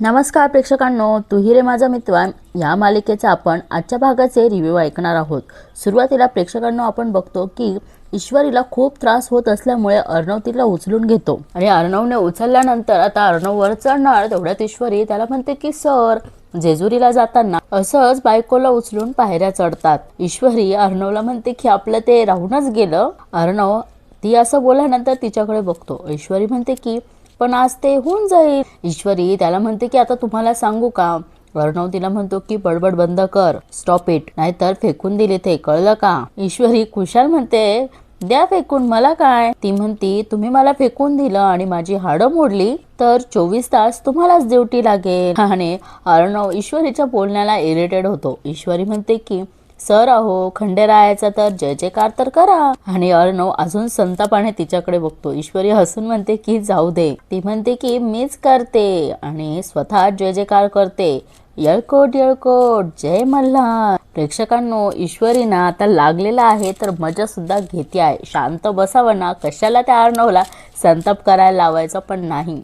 नमस्कार प्रेक्षकांनो, तू ही रे माझा मित्र या मालिकेचा आपण आजच्या भागाचे रिव्ह्यू ऐकणार आहोत। सुरुवातीला प्रेक्षकांनो आपण बघतो की ईश्वरीला खूप त्रास होत असल्यामुळे अर्णव तिला उचलून घेतो आणि अर्णवने उचलल्यानंतर आता अर्णव वर चढणार तेवढ्यात ईश्वरी त्याला म्हणते की सर, जेजुरीला जाताना असंच बायकोला उचलून पायऱ्या चढतात। ईश्वरी अर्णवला म्हणते की आपलं ते राहूनच गेलं। अर्णव ती असं बोलल्यानंतर तिच्याकडे बघतो। ईश्वरी म्हणते की पण आज ते होऊन जाईल। ईश्वरी त्याला म्हणते की आता तुम्हाला सांगू का? अर्णव तिला म्हणतो की बडबड बंद कर, स्टॉप इट, नाहीतर फेकून दिले ते, कळलं का? ईश्वरी खुशाल म्हणते द्या फेकून, मला काय? ती म्हणती तुम्ही मला फेकून दिलं आणि माझी हाडं मोडली तर 24 तास तुम्हालाच ड्युटी लागेल। आणि अर्णव ईश्वरीच्या बोलण्याला इरिटेट होतो। ईश्वरी म्हणते की सर अहो, खंडेरायाचा तर जय जयकार तर करा। आणि अर्णव अजून संतापाने तिच्याकडे बघतो। ईश्वरी हसून म्हणते की जाऊ दे। ती म्हणते की मीच करते आणि स्वतः जय जयकार करते, येळकोट येळकोट जय मल्हार। प्रेक्षकांनो, ईश्वरी ना आता लागलेला आहे तर मजा सुद्धा घेते आहे। शांत बसावं ना, कशाला त्या अर्णवला संताप करायला लावायचा पण नाही।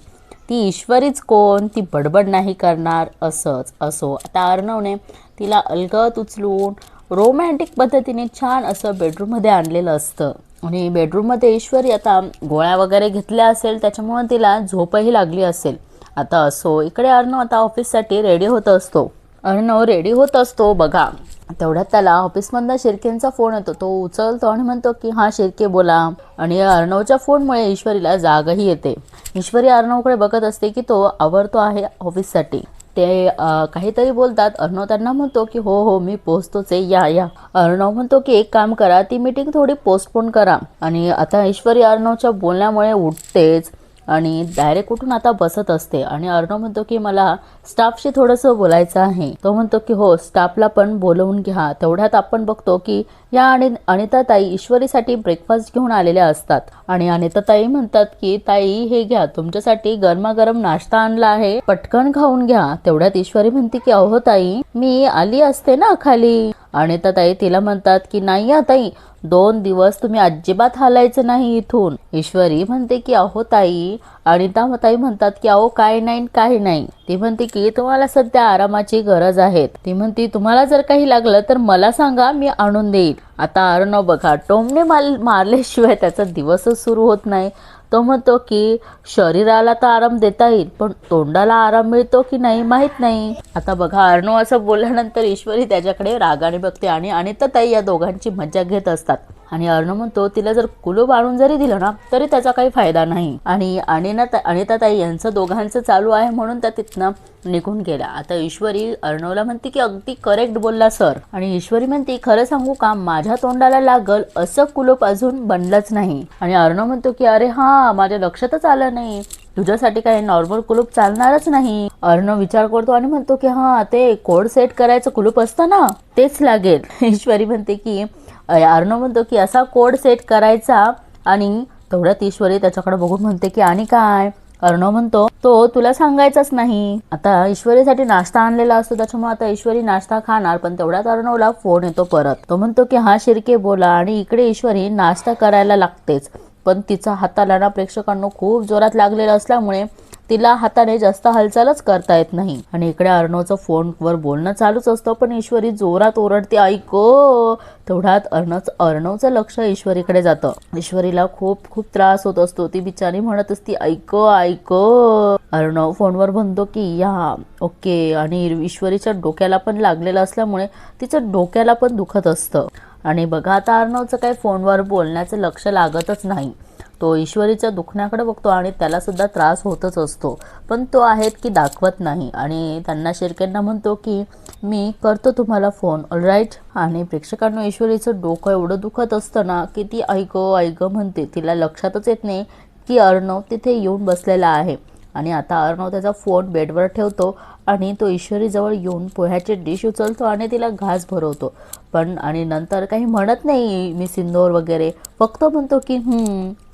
ती ईश्वरीच कोण, ती बडबड नाही करणार। असंच असो, आता अर्णवने तिला अलगद उचलून रोमॅन्टिक पद्धतीने छान असं बेडरूम मध्ये आणलेलं असतं आणि बेडरूम मध्ये ईश्वरी आता गोळ्या वगैरे घेतल्या असेल, त्याच्यामुळे तिला झोपही लागली असेल। आता असो, इकडे अर्णव आता ऑफिससाठी रेडी होत असतो। अर्णव रेडी होत असतो बघा, तेवढ्यात त्याला ऑफिसमधनं शिर्केंचा फोन येतो। तो उचलतो आणि म्हणतो की हा शिर्के बोला। आणि अर्णवच्या फोनमुळे ईश्वरीला जागही येते। ईश्वरी अर्णवकडे बघत असते की तो आवरतो आहे ऑफिससाठी। ते काहीतरी बोलतात। अर्णव त्यांना म्हणतो की हो हो मी पोहोचतोच आहे, या या। अर्णव म्हणतो की एक काम करा, ती मीटिंग थोडी पोस्टपोन करा। आणि आता ईश्वरी अर्णवच्या बोलण्यामुळे उठतेच आणि डायरेक्ट उठून आता बसत असते। आणि अर्णव म्हणतो की मला स्टाफशी थोडंसं बोलायचं आहे। तो म्हणतो की हो, स्टाफला पण बोलवून घ्या। तेवढ्यात आपण बघतो की या आणि अनिताताई ईश्वरीसाठी ब्रेकफास्ट घेऊन आलेल्या असतात आणि अनिताताई म्हणतात की ताई हे घ्या, तुमच्यासाठी गरमागरम नाश्ता आणला आहे, पटकन खाऊन घ्या। तेवढ्यात ईश्वरी म्हणते की अहो ताई, मी आली असते ना खाली। अनिताताई तिला म्हणतात की नाही ताई, 2 दिवस तुम्ही अजिबात हालायचं नाही इथून। ईश्वरी म्हणते की अहो ताई, अनिताताई म्हणतात की अहो काही नाही। ती म्हणते की तुम्हाला सध्या आरामाची गरज आहे। ती म्हणते तुम्हाला जर काही लागलं तर मला सांगा, मी आणून देईल। आता अर्णव बघा, टोमणे मारल्याशिवाय त्याचा दिवसच सुरू होत नाही। तो म्हणतो की शरीराला तर आराम देता येईल, पण तोंडाला आराम मिळतो की नाही माहित नाही। आता बघा, अर्णव असं बोलल्यानंतर ईश्वरी त्याच्याकडे रागाने बघते आणि अनिताताई या दोघांची मजा घेत असतात। आणि अर्णव म्हणतो तिला जर कुलूप आणून जरी दिलं ना तरी त्याचा काही फायदा नाही। आणि अनिताताई यांचं दोघांचं चालू आहे म्हणून त्या तिथनं निघून गेल्या। आता ईश्वरी अर्णवला म्हणते की अगदी करेक्ट बोलला सर। आणि ईश्वरी म्हणते खरं सांगू का, माझ्या तोंडाला लागल असं कुलूप अजून बनलंच नाही। आणि अर्णव म्हणतो की अरे हा, माझ्या लक्षातच आलं नाही, तुझ्यासाठी काही नॉर्मल कुलूप चालणारच नाही। अर्णव विचार करतो आणि म्हणतो की हा, ते कोड सेट करायचं कुलूप असतं ना, तेच लागेल। ईश्वरी म्हणते की अर्णव म्हणतो की असा कोड सेट करायचा। आणि तेवढ्यात ईश्वरी त्याच्याकडे बघून म्हणते की आणि काय? अर्णव म्हणतो तो तुला सांगायचाच नाही। आता ईश्वरीसाठी नाश्ता आणलेला असतो, त्याच्यामुळे आता ईश्वरी नाश्ता खाणार, पण तेवढ्यात अर्णवला फोन येतो परत। तो म्हणतो की हा शिर्के बोला। आणि इकडे ईश्वरी नाश्ता करायला लागतेच, पण तिचा हाताला ना प्रेक्षकांना खूप जोरात लागलेला असल्यामुळे तिला हाताने जास्त हालचालच करता येत नाही। आणि इकडे अर्णवचं फोनवर बोलणं चालूच असतं, पण ईश्वरी जोरात ओरडते ऐको। तेवढ्यात अर्णवचं लक्ष ईश्वरीकडे जातं। ईश्वरीला खूप त्रास होत असतो। ती बिचारी म्हणत असती ऐको। अर्णव फोनवर म्हणतो की या ओके। आणि ईश्वरीच्या डोक्याला पण लागलेलं असल्यामुळे तिचं डोक्याला पण दुखत असतं। आणि बघा, आता अर्णवचं काही फोनवर बोलण्याचं लक्ष लागतच नाही। तो ईश्वरीच्या दुखण्याकडे बघतो आणि त्याला सुद्धा त्रास होतच असतो, पण तो आहेत की दाखवत नाही। आणि त्यांना शिर्केंना म्हणतो की मी करतो तुम्हाला फोन, ऑलराईट। आणि प्रेक्षकांना ईश्वरीचं डोकं एवढं दुखत असतं ना की ती ऐक म्हणते। तिला लक्षातच येत नाही की अर्णव तिथे येऊन बसलेला आहे। आणि आता अर्णव त्याचा फोन बेडवर ठेवतो आणि तो ईश्वरीजवळ येऊन पोह्याची डिश उचलतो आणि तिला घास भरवतो, पण आणि नंतर काही म्हणत नाही मी सिंदूर वगैरे, फक्त म्हणतो की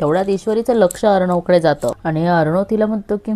तेवढ्यात ईश्वरीचं लक्ष अर्णवकडे जातं। आणि अर्णव तिला म्हणतो की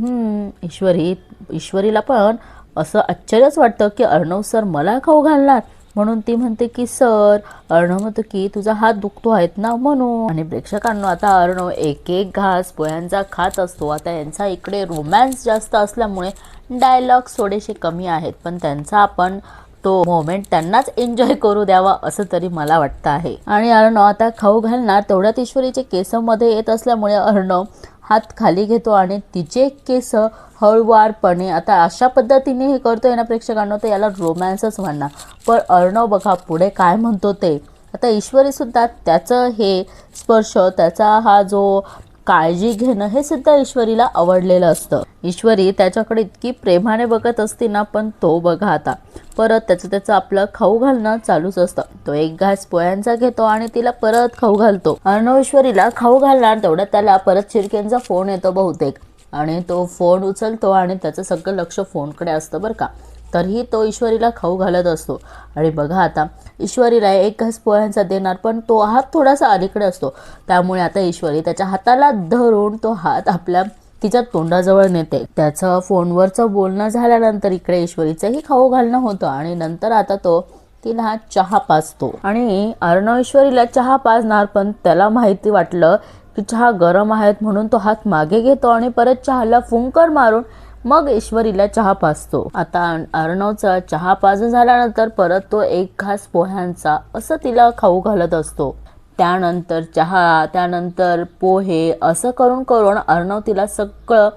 ईश्वरीला पण असं आश्चर्यच वाटतं की अर्णव सर मला खाऊ घालणार, म्हणून ती म्हणते की सर. अर्णव म्हणतो की तुझा हात दुखतो आहेत ना म्हणून. आणि प्रेक्षकांना आता अर्णव एक एक घास पोह्यांचा खात असतो. आता यांचा इकडे रोमॅन्स जास्त असल्यामुळे डायलॉग थोडेसे कमी आहेत, पण त्यांचा आपण तो मोमेंट त्यांनाच एन्जॉय करू द्यावा असं तरी मला वाटतं आहे. आणि अर्णव आता खाऊ घालणार तेवढ्यात ईश्वरीचे केस मध्ये येत असल्यामुळे अर्णव हात खाली घेतो आणि तिचे केस हळुवारपणे, आता अशा पद्धतीने हे करतोय ना प्रेक्षकांना, तर याला रोमॅन्सच म्हणणार. पण अर्णव बघा पुढे काय म्हणतो ते. आता ईश्वरी सुद्धा त्याचं हे स्पर्श, त्याचा हा जो काळजी घेणं हे सुद्धा ईश्वरीला आवडलेलं असतं. ईश्वरी त्याच्याकडे इतकी प्रेमाने बघत असते ना, पण तो बघा आता परत त्याचं आपलं खाऊ घालणं चालूच असतं. तो एक घास पोह्यांचा घेतो आणि तिला परत खाऊ घालतो. अर्णव ईश्वरीला खाऊ घालणार तेवढ्यात त्याला परत शिर्केंचा फोन येतो बहुतेक, आणि तो फोन उचलतो आणि त्याचं सगळं लक्ष फोनकडे असतं बरं का. तरीही तो ईश्वरीला खाऊ घालत असतो. आणि बघा आता ईश्वरीला एक घास पोह्यांचा देणार, पण तो हात थोडासा अलीकडे असतो, त्यामुळे आता ईश्वरी त्याच्या हाताला धरून तो हात आपल्या तिच्या तोंडाजवळ नेते. त्याचं फोनवरचं बोलणं झाल्यानंतर इकडे ईश्वरीचंही खाऊ घालणं होतं आणि नंतर आता तो तिला चहा पाजतो. आणि अर्णव ईश्वरीला चहा पाजणार, पण त्याला माहिती वाटलं की चहा गरम आहेत म्हणून तो हात मागे घेतो आणि परत चहाला फुंकर मारून मग ईश्वरीला चहा पाजतो. आता अर्णवचा चहा पाजून झाल्यानंतर परत तो एक घास पोह्यांचा असं तिला खाऊ घालत असतो. त्यानंतर चहा, त्यानंतर पोहे, असं करून करून अर्णव तिला सगळं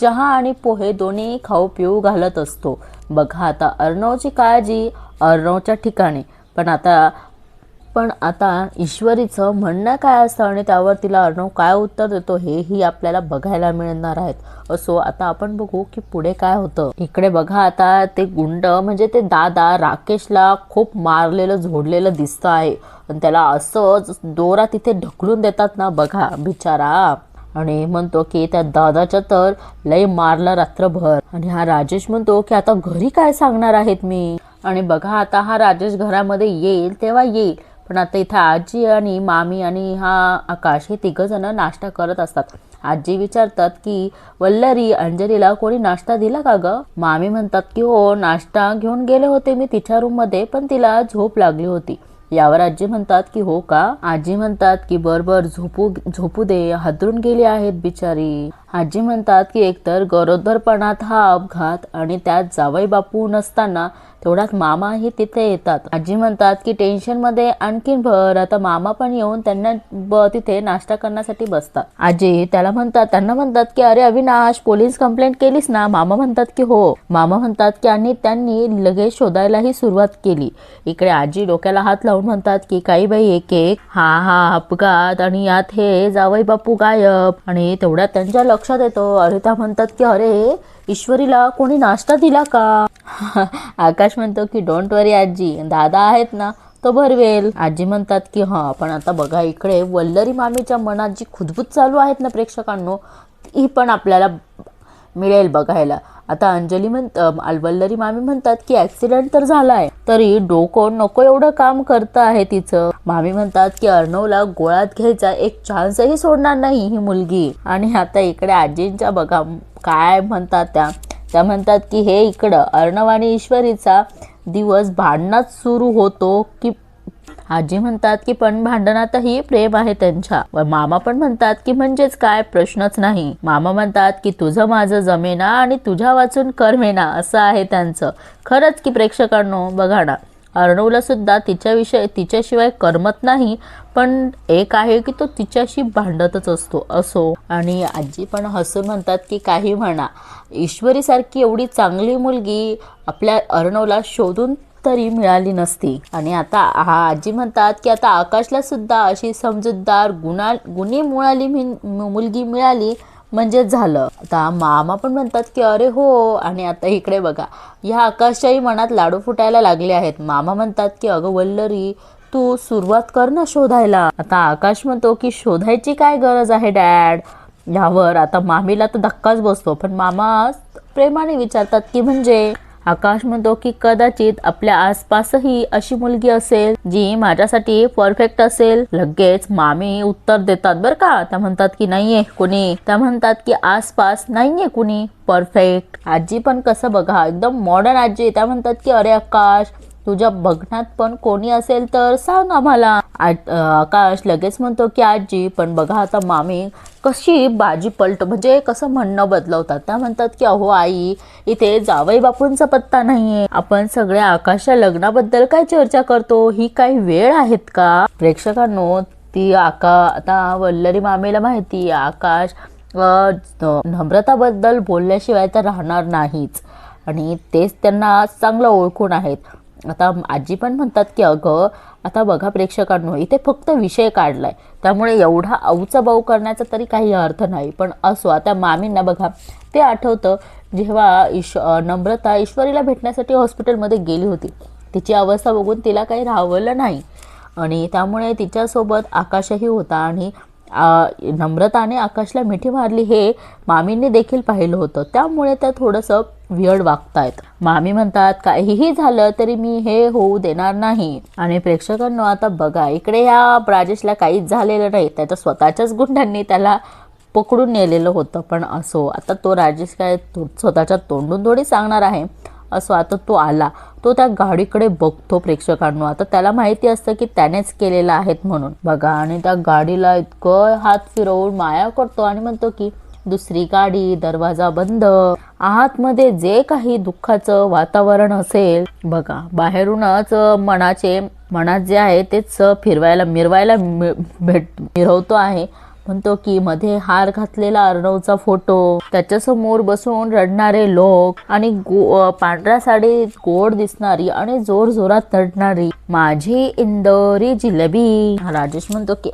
चहा आणि पोहे दोन्ही खाऊ पिऊ घालत असतो. बघा आता अर्णवची काळजी अर्णवच्या ठिकाणी, पण आता ईश्वरीचं म्हणणं काय असतं आणि त्यावर तिला अर्णव काय उत्तर देतो हेही आपल्याला बघायला मिळणार आहेत. असो, आता आपण बघू की पुढे काय होतं. इकडे बघा आता ते गुंड म्हणजे ते दादा राकेशला खूप मारलेलं झोडलेलं दिसतं आहे, आणि त्याला असंच दोरा तिथे ढकलून देतात ना बघा बिचारा. आणि म्हणतो की त्या दादाच्या तर लय मारला रात्रभर. आणि हा राजेश म्हणतो की आता घरी काय सांगणार आहेत मी. आणि बघा आता हा राजेश घरामध्ये येईल तेव्हा येईल, पण आता इथं आजी आणि मामी आणि हा आकाश हे तिघ जण नाश्ता करत असतात. आजी विचारतात की वल्लरी, अंजलीला कोणी नाश्ता दिला का ग. मामी म्हणतात की हो, नाश्ता घेऊन गेले होते मी तिच्या रूम मध्ये, पण तिला झोप लागली होती. यावर आजी म्हणतात की हो का. आजी म्हणतात की बरोबर झोपू दे, हादरून गेली आहेत बिचारी. आजी म्हणतात की एकतर गरोदरपणात हा अपघात आणि त्यात जावई बापू नसताना तेवढ्यात मामाही तिथे येतात. आजी म्हणतात की टेन्शन मध्ये आणखीन भर. आता मामा पण येऊन त्यांना तिथे नाश्ता करण्यासाठी बसतात. आजी त्यांना म्हणतात की अरे अविनाश, पोलीस कंप्लेंट केलीस ना. मामा म्हणतात की हो. मामा म्हणतात की आणि त्यांनी लगेच शोधायलाही सुरुवात केली. इकडे आजी डोक्याला हात लावून म्हणतात की काही बाई एक एक हा अपघात आणि यात हे जावई बापू गायब. आणि तेवढ्यात त्यांच्या लक्षात येतो. अरे त्या म्हणतात की अरे ईश्वरीला कोणी नाश्ता दिला का. आकाश म्हणतो की डोंट वरी आजी, दादा आहेत ना, तो भरवेल. आजी म्हणतात की हा. पण आता बघा इकडे वल्लरी मामीच्या मनात जी खुदबुद चालू आहेत ना प्रेक्षकांनो, ही पण आपल्याला मिळेल बघायला. आता वल्लरी मामी म्हणतात की ऍक्सिडेंट तर झालाय, तरी डोकं नको एवढं काम करतं आहे तिचं. मामी म्हणतात की अर्णवला गोळ्यात घ्यायचा एक चान्सही सोडणार नाही ही मुलगी. आणि आता इकडे आजींच्या बघा काय म्हणतात त्या म्हणतात की हे इकडं अर्णव आणि ईश्वरीचा दिवस भांडणात सुरू होतो की. आजी म्हणतात की पण भांडणातही प्रेम आहे त्यांच्या. मामा पण म्हणतात की म्हणजेच काय, प्रश्नच नाही. मामा म्हणतात की तुझं माझं जमेना आणि तुझ्या वाचून करमेना, असं आहे त्यांचं. खरंच की प्रेक्षकांनो बघा ना, अर्णवला सुद्धा तिच्याशिवाय करमत नाही, पण एक आहे की तो तिच्याशी भांडतच असतो. असो. आणि आजी पण हसून म्हणतात की काही म्हणा, ईश्वरी सारखी एवढी चांगली मुलगी आपल्या अर्णवला शोधून तरी मिळाली नसती. आणि आता आजी म्हणतात की आता आकाशला सुद्धा अशी समजूतदार गुणी मुलगी मिळाली म्हणजे झालं. आता मामा पण म्हणतात की अरे हो. आणि आता इकडे बघा ह्या आकाशच्याही मनात लाडू फुटायला लागले आहेत. मामा म्हणतात की अगं वल्लरी, तू सुरुवात कर ना शोधायला. आता आकाश म्हणतो की शोधायची काय गरज आहे डॅड. यावर आता मामीला तर धक्काच बसतो, पण मामा प्रेमाने विचारतात की म्हणजे. आकाश म्हणतो की कदाचित आपल्या आसपासही अशी मुलगी असेल जी माझ्यासाठी परफेक्ट असेल. लगेच मामी उत्तर देतात बरं का. त्या म्हणतात की नाहीये कुणी. त्या म्हणतात की आसपास नाहीये कुणी परफेक्ट. आजी पण कसं बघा एकदम मॉडर्न आजी. त्या म्हणतात की अरे आकाश, तुझ्या बघण्यात पण कोणी असेल तर सांग आम्हाला. आकाश लगेच म्हणतो की आजी, पण बघा आता मामी कशी बाजी म्हणजे कसं म्हणणं बदलवतात. त्या म्हणतात की अहो आई, इथे जावई बापूंचा पत्ता नाहीये, आपण सगळे आकाशच्या लग्नाबद्दल काय चर्चा करतो, ही काही वेळ आहेत का. प्रेक्षकांनो, ती आता वल्लरी मामीला माहिती आकाश नम्रताबद्दल बोलल्याशिवाय तर राहणार नाहीच आणि तेच त्यांना चांगलं ओळखून आहेत. आता आजी पण म्हणतात की अगं आता बघा प्रेक्षकांनो, इथे फक्त विषय काढलाय, त्यामुळे एवढा आऊचा बाऊ करण्याचा तरी काही अर्थ नाही. पण असो, आता मामींना बघा ते आठवतं जेव्हा नम्रता ईश्वरीला भेटण्यासाठी हॉस्पिटलमध्ये गेली होती. तिची अवस्था बघून तिला काही राहवलं नाही आणि त्यामुळे तिच्यासोबत आकाशही होता आणि नम्रताने आकाशला मिठी मारली हे मामींनी देखील पाहिलं होतं. त्यामुळे त्या थोडंसं वियर्ड वागतायत. मामी म्हणतात काहीही झालं तरी मी हे होऊ देणार नाही. आणि प्रेक्षकांनो, आता बघा इकडे ह्या राजेशला काहीच झालेलं नाही, त्याच्या स्वतःच्याच गुंडांनी त्याला पकडून नेलेलं होतं. पण असो, आता तो राजेश काय स्वतःच्या तोंडून थोडी सांगणार आहे. असो, आता तो आला, तो त्या गाडीकडे बघतो प्रेक्षकांनो. आता त्याला माहिती असतं की त्यानेच केलेलं आहेत म्हणून बघा. आणि त्या गाडीला इतकं हात फिरवून माया करतो आणि म्हणतो की दुसरी गाडी, दरवाजा बंद, आतमध्ये जे काही दुःखाचं वातावरण असेल बघा, बाहेरूनच मनात जे आहे तेच मिरवतो आहे. म्हणतो की मध्ये हार घातलेला अर्णवचा फोटो, त्याच्यासमोर बसून रडणारे लोक आणि पांढऱ्या साडीत गोड दिसणारी आणि जोर जोरात रडणारी माझी इंदोरी जिलेबी. राजेश म्हणतो की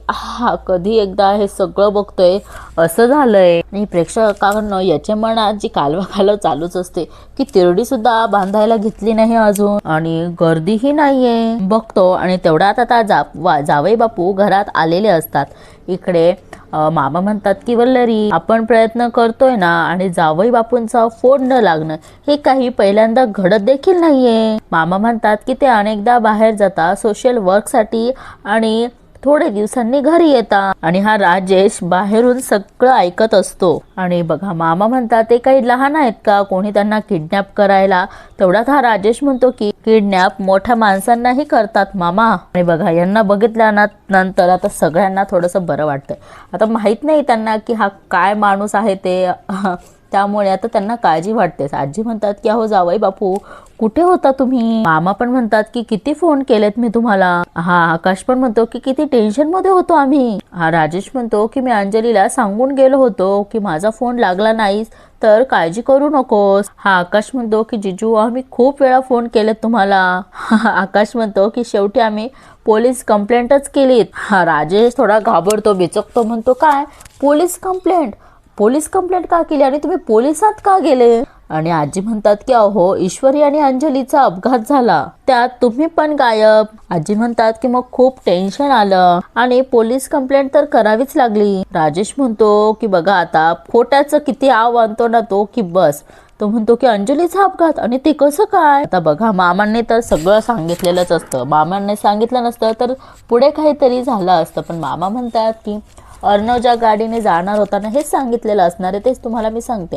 कधी एकदा हे सगळं बघतोय असं झालंय. आणि प्रेक्षकांना याच्या मनात जी कालवा चालूच असते की तिरडी सुद्धा बांधायला घेतली नाही अजून आणि गर्दीही नाहीये बघतो. आणि तेवढ्यात आता जावई बापू घरात आलेले असतात. इकडे मामा म्हणतात की वल्लरी, आपण प्रयत्न करतोय ना आणि जावई बापूंचा फोन न लागणं हे काही पहिल्यांदा घडत देखील नाहीये. मामा म्हणतात की ते अनेकदा बाहेर जातात सोशल वर्क साठी आणि थोडे दिवसांनी घरी येतात. आणि हा राजेश बाहेरून सगळं ऐकत असतो. आणि बघा मामा म्हणतात ते काही लहान आहेत का कोणी त्यांना किडनॅप करायला. तेवढ्यात हा राजेश म्हणतो की किडनॅप मोठ्या माणसांनाही करतात मामा. आणि बघा यांना बघितल्यानंतर आता सगळ्यांना थोडंसं बरं वाटतंय. आता माहित नाही त्यांना की हा काय माणूस आहे ते त्यामुळे आता त्यांना काळजी वाटते. आजी म्हणतात की अहो जावई बापू कुठे होता तुम्ही. मामा पण म्हणतात की किती फोन केलेत मी तुम्हाला. आकाश पण म्हणतो की किती टेन्शन मध्ये होतो आम्ही. राजेश म्हणतो की मी अंजलीला सांगून गेलो होतो की माझा फोन लागला नाही तर काळजी करू नकोस. आकाश म्हणतो की जिजू आम्ही खूप वेळा फोन केलेत तुम्हाला. आकाश म्हणतो की शेवटी आम्ही पोलीस कंप्लेंटच केलीत. राजेश थोडा घाबरतो, बिचकतो, म्हणतो काय पोलीस कंप्लेंट का केली आणि तुम्ही पोलिसात का गेले. आणि आजी म्हणतात की अहो ईश्वरी आणि अंजलीचा अपघात झाला, त्यात तुम्ही पण गायब. आजी म्हणतात की मग खूप टेन्शन आलं आणि पोलीस कंप्लेंट तर करावीच लागली. राजेश म्हणतो की बघा आता खोट्याचं किती आव आणतो ना तो की बस. तो म्हणतो की अंजलीचा अपघात आणि ते कसं काय. आता बघा मामांनी तर सगळं सांगितलेलंच असतं. मामांनी सांगितलं नसतं तर पुढे काहीतरी झालं असतं. पण मामा म्हणतात की अर्णव ज्या गाडीने जाणार होता ना हेच सांगितलेलं असणार आहे. तेच तुम्हाला मी सांगते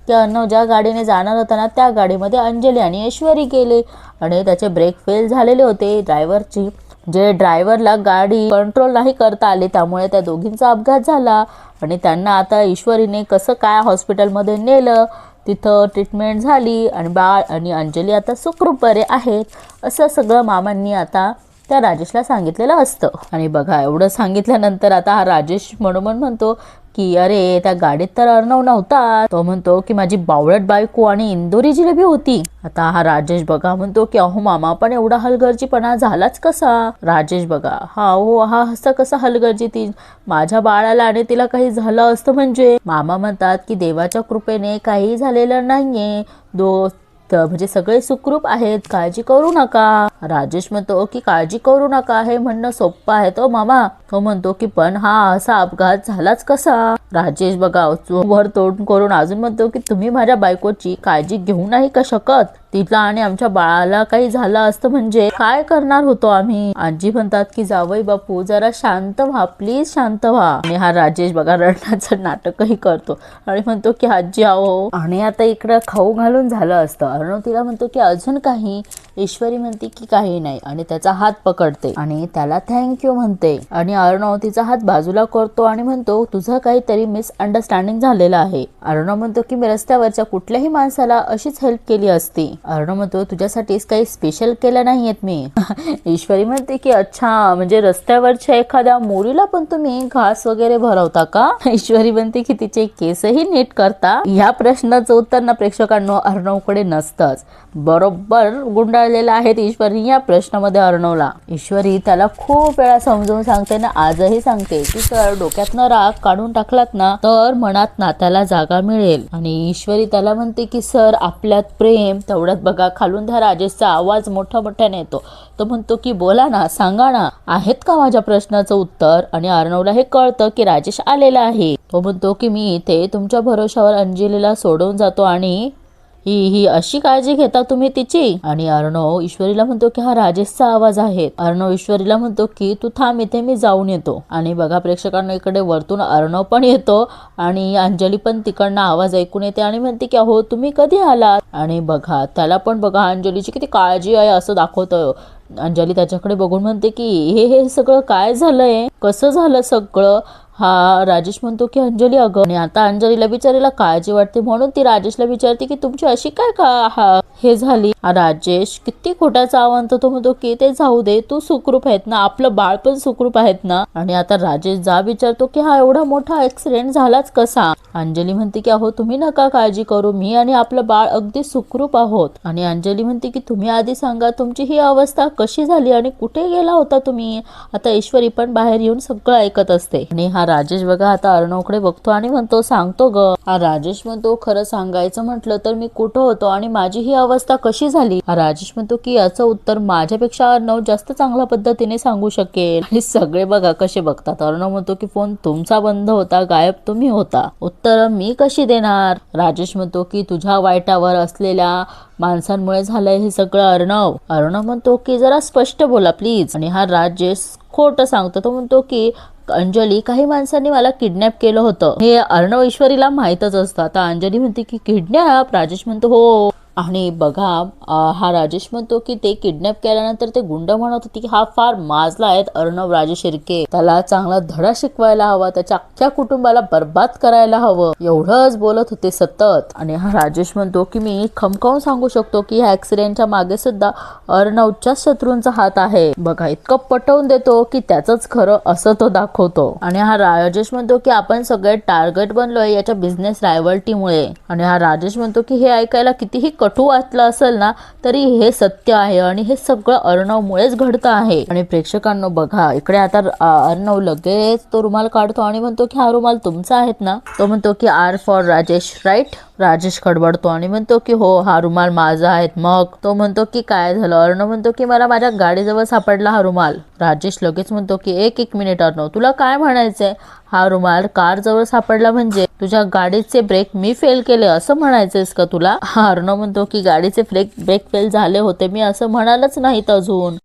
की अर्णव ज्या गाडीने जाणार होता ना त्या गाडीमध्ये अंजली आणि ऐश्वरी गेले आणि त्याचे ब्रेक फेल झालेले होते ड्रायव्हरची. जे ड्रायव्हरला गाडी कंट्रोल नाही करता आले त्यामुळे त्या दोघींचा अपघात झाला. आणि त्यांना आता ईश्वरीने कसं काय हॉस्पिटलमध्ये नेलं, तिथं ट्रीटमेंट झाली आणि बाळ आणि अंजली आता सुखरूप बरे आहेत. असं सगळं मामांनी आता त्या राजेशला सांगितलेलं असतं. आणि बघा एवढं सांगितल्यानंतर आता हा राजेश म्हणून म्हणतो की अरे त्या गाडीत तर अर्णव नव्हता. तो म्हणतो की माझी बावळट बायको आणि इंदोरी जिलेबी होती. आता हा राजेश बघा म्हणतो की अहो मामा पण एवढा हलगर्जीपणा झालाच कसा. राजेश बघा हा असं कसं हलगर्जी, ती माझ्या बाळाला आणि तिला काही झालं असतं म्हणजे. मामा म्हणतात की देवाच्या कृपेने काही झालेलं नाहीये, म्हणजे सगळे सुखरूप आहेत, काळजी करू नका. राजेश म्हणतो की काळजी करू नका हे म्हणणं सोपं आहे तो मामा. तो म्हणतो की पण हा असा अपघात झालाच कसा. राजेश बघा वर तोंड करून अजून म्हणतो की तुम्ही माझ्या बायकोची काळजी घेऊ नाही का शकत. तिला आणि आमच्या बाळाला काही झालं असतं म्हणजे काय करणार होतो आम्ही. आजी म्हणतात की जावई बापू जरा शांत व्हा, प्लीज शांत व्हा. आणि हा राजेश बघा रडण्याचं नाटकही करतो आणि म्हणतो की आजी आहो. आणि आता इकडं खाऊ घालून झालं असतं. अर्णव तिला म्हणतो की अजून काही. ईश्वरी म्हणते की काही नाही आणि त्याचा हात पकडते आणि त्याला थँक्यू म्हणते आणि अर्णव तिचा हात बाजूला करतो आणि म्हणतो तुझं काहीतरी मिसअंडरस्टँडिंग झालेलं आहे. अर्णव म्हणतो की मी रस्त्यावरच्या कुठल्याही माणसाला अशीच हेल्प केली असती. अर्णव म्हणतो तुझ्यासाठीच काही स्पेशल केलं नाहीयेत मी. ईश्वरी म्हणते की अच्छा म्हणजे रस्त्यावरच्या एखाद्या मोरीला पण तुम्ही घास वगैरे भरवता का? ईश्वरी म्हणते की तिचे केसही नीट करता. या प्रश्नाचं उत्तर ना प्रेक्षकांनो अर्णवकडे नसतंच. बरोबर गुंडाळलेला आहे ईश्वरी या प्रश्नामध्ये अर्णवला. ईश्वरी त्याला खूप वेळा समजावून सांगते ना आजही सांगते की सर डोक्यातनं राग काढून टाकलात ना तर मनात नात्याला जागा मिळेल. आणि ईश्वरी त्याला म्हणते की सर आपल्यात प्रेम. तेवढ्यात बघा खालून त्या राजेशचा आवाज मोठ्याने येतो. तो म्हणतो की बोला ना सांगा ना आहेत का माझ्या प्रश्नाचं उत्तर. आणि अर्णवला हे कळतं की राजेश आलेला आहे. तो म्हणतो की मी इथे तुमच्या भरोशावर अंजलीला सोडून जातो आणि ही अशी काळजी घेता तुम्ही तिची. आणि अर्णव ईश्वरीला म्हणतो की हा राजेशचा आवाज आहे. अर्णव ईश्वरीला म्हणतो की तू थांब इथे मी जाऊन येतो. आणि बघा प्रेक्षकांना इकडे वरतून अर्णव पण येतो आणि अंजली पण तिकडनं आवाज ऐकून येते आणि म्हणते की अहो तुम्ही कधी आलात. आणि बघा त्याला पण बघा अंजलीची किती काळजी आहे असं दाखवतोय. अंजली त्याच्याकडे बघून म्हणते की हे सगळं काय झालंय कसं झालं सगळं. हा राजेश म्हणतो की अंजली अगं. आणि आता अंजलीला बिचारीला काळजी वाटते म्हणून ती राजेशला विचारते की तुमची अशी काय का हे झाली. राजेश किती खोट्याचा आवाज. तो म्हणतो की ते जाऊ दे तू सुखरूप आहेत ना आपलं बाळ पण सुखरूप आहेत ना. आणि आता राजेश जा विचारतो की हा एवढा मोठा ऍक्सिडेंट झालाच कसा. अंजली म्हणते की अहो तुम्ही नका काळजी करू मी आणि आपलं बाळ अगदी सुखरूप आहोत. आणि अंजली म्हणते की तुम्ही आधी सांगा तुमची ही अवस्था कशी झाली आणि कुठे गेला होता तुम्ही. आता ईश्वरी पण बाहेर येऊन सगळं ऐकत असते. आणि हा राजेश बघा आता अर्णवकडे बघतो आणि म्हणतो सांगतो ग. हा राजेश म्हणतो खरं सांगायचं म्हटलं तर मी कुठं होतो आणि माझी ही अवस्था कशी झाली. हा राजेश म्हणतो की याचं उत्तर माझ्यापेक्षा अर्णव जास्त चांगल्या पद्धतीने सांगू शकेल. आणि सगळे बघा कसे बघतात. अर्णव म्हणतो की फोन तुमचा बंद होता गायब तुम्ही होता उत्तर मी कशी देणार. राजेश म्हणतो की तुझ्या वाईटावर असलेल्या माणसांमुळे झालंय हे सगळं अर्णव. अर्णव म्हणतो की जरा स्पष्ट बोला प्लीज. आणि हा राजेश खोटं सांगतो. तो म्हणतो की अंजली काही माणसांनी मला किडनॅप केलं होतं. हे अर्णव ईश्वरीला माहीतच असतं. आता अंजली म्हणते की किडनॅप. राजेश म्हणतो हो. आणि बघा हा राजेश म्हणतो की ते किडनॅप केल्यानंतर ते गुंड म्हणत होते की हा फार माजला आहे अर्णव राजे शिर्के. त्याला चांगला धडा शिकवायला हवा त्याच्या अख्ख्या कुटुंबाला बर्बाद करायला हवं एवढंच बोलत होते सतत. आणि हा राजेश म्हणतो की मी खमकावून सांगू शकतो की ह्या ऍक्सिडेंटच्या मागे सुद्धा अर्णवच्या शत्रूंचा हात आहे. बघा इतकं पटवून देतो की त्याचंच खरं असं तो दाखवतो. आणि हा राजेश म्हणतो की आपण सगळे टार्गेट बनलोय याच्या बिझनेस रायव्हल्टीमुळे. आणि हा राजेश म्हणतो की हे ऐकायला कितीही कटू वाटलं असेल ना तरी हे सत्य आहे आणि हे सगळं अर्णवमुळेच घडतं आहे. आणि प्रेक्षकांनो बघा इकडे आता अर्णव लगेच तो रुमाल काढतो आणि म्हणतो की हा रुमाल तुमचा आहेत ना. तो म्हणतो की R for Rajesh right. Rajesh खडबडतो आणि म्हणतो की हो हा रुमाल माझा आहे. मग तो म्हणतो की काय झालं. अर्णव म्हणतो की मला माझ्या गाडीजवळ सापडला हा रुमाल. राजेश लगेच म्हणतो की एक मिनिट अर्णव तुला काय म्हणायचंय. हा रुमाल कार जवळ सापडला म्हणजे तुझ्या गाडीचे ब्रेक मी फेल केले असं म्हणायचंयस का तुला. हा अर्णव म्हणतो की गाडीचे ब्रेक फेल झाले होते मी असं म्हणालच नाहीत अजून.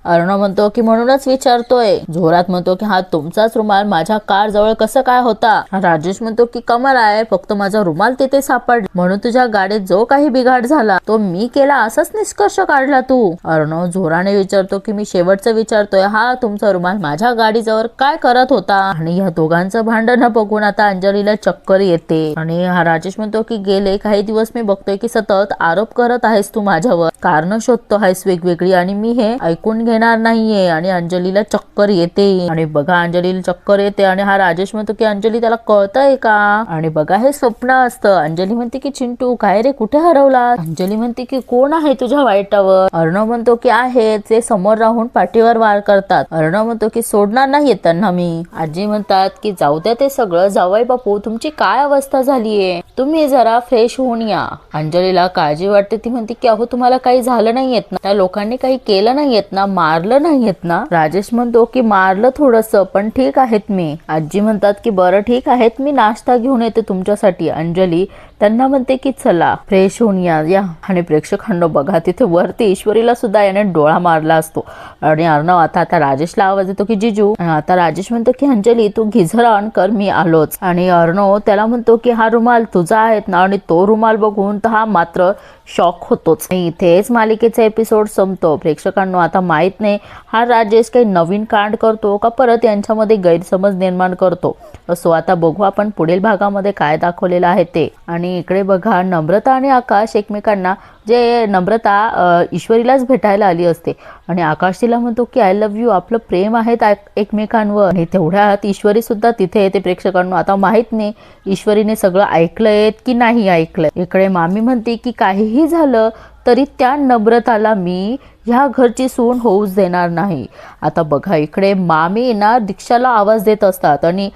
अर्णव म्हणतो की म्हणूनच विचारतोय. जोरात म्हणतो की हा तुमचाच रुमाल माझ्या कार जवळ कसं काय होता. राजेश म्हणतो की कमाल आहे फक्त माझा रुमाल तिथे सापडला म्हणून तुझ्या गाडीत जो काही बिघाड झाला तो मी केला असाच निष्कर्ष काढला तू. अर्णव जोराने विचारतो की मी शेवटचं विचारतोय हा तुमचा रुमाल माझ्या गाडीजवळ काय करत होता. आणि या दोघांचं भांडण बघून आता अंजलीला चक्कर येते. आणि हा राजेश म्हणतो की गेले काही दिवस मी बघतोय की सतत आरोप करत आहेस तू माझ्यावर कारण शोधतो आहेस वेगवेगळी आणि मी हे ऐकून घेणार नाहीये. आणि अंजलीला चक्कर येते. आणि बघा अंजलीला चक्कर येते आणि हा राजेश म्हणतो की अंजली त्याला कळतंय का. आणि बघा हे स्वप्न असतं. अंजली म्हणते की चिंटू काय रे कुठे हरवला. अंजली म्हणते की कोण आहे तुझ्या वाईटावर. अर्णव म्हणतो की आहे ते समोर राहून पाठीवर वार करतात. अर्णव म्हणतो की सोडणार नाहीये त्यांना मी. आजी म्हणतात की जाऊ द्या ते सगळं जावई बापू तुमची काय अवस्था झालीये तुम्ही जरा फ्रेश होऊन या. अंजलीला काळजी वाटते. ती म्हणते की अहो तुम्हाला काही झालं नाहीयेत ना त्या लोकांनी काही केलं नाहीयेत ना मारलं नाहीयेत ना. राजेश म्हणतो की मारलं थोडंसं पण ठीक आहेत मी. आजी म्हणतात की बरं ठीक आहेत मी नाश्ता घेऊन येते तुमच्यासाठी. अंजली त्यांना म्हणते की चला फ्रेश होऊन या आणि प्रेक्षकांनो बघा तिथे वरती ईश्वरीला सुद्धा याने डोळा मारला असतो आणि अर्णव आता राजेशला आवाज येतो की जिजू. आता राजेश म्हणतो की अंजली तू गिझर ऑन कर मी आलोच. आणि अर्णव त्याला म्हणतो की हा रुमाल तुझा आहे ना. आणि तो रुमाल बघून तर हा मात्र शॉक होतोच. इथेच मालिकेचा एपिसोड संपतो. प्रेक्षकांनो आता माहित नाही हा राजेश काही नवीन कांड करतो का परत यांच्यामध्ये गैरसमज निर्माण करतो. असो आता बघू आपण पुढील भागामध्ये काय दाखवलेलं आहे ते. आणि इकडे बघा नम्रता आणि आकाश एकमेकांना जे नम्रता ईश्वरीलाच भेटायला आली असते आणि आकाश तिला म्हणतो की आय लव्ह यू. आपलं प्रेम आहे एकमेकांवर. आणि तेवढ्यात ईश्वरी सुद्धा तिथे येते. प्रेक्षकांना आता माहित नाही ईश्वरीने सगळं ऐकलंय की नाही ऐकलंय. इकडे मामी म्हणते की काहीही झालं तरी त्या नम्रताला मी ह्या घरची सून होऊच देणार नाही. आता बघा इकडे मामी ना दीक्षाला आवाज देत असतात आणि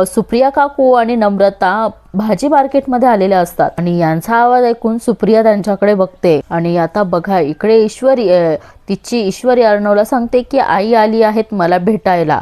सुप्रिया काकू आणि नम्रता भाजी मार्केटमध्ये आलेल्या असतात आणि यांचा आवाज ऐकून सुप्रिया त्यांच्याकडे बघते. आणि आता बघा इकडे ईश्वरी अर्णवला सांगते की आई आली आहेत मला भेटायला.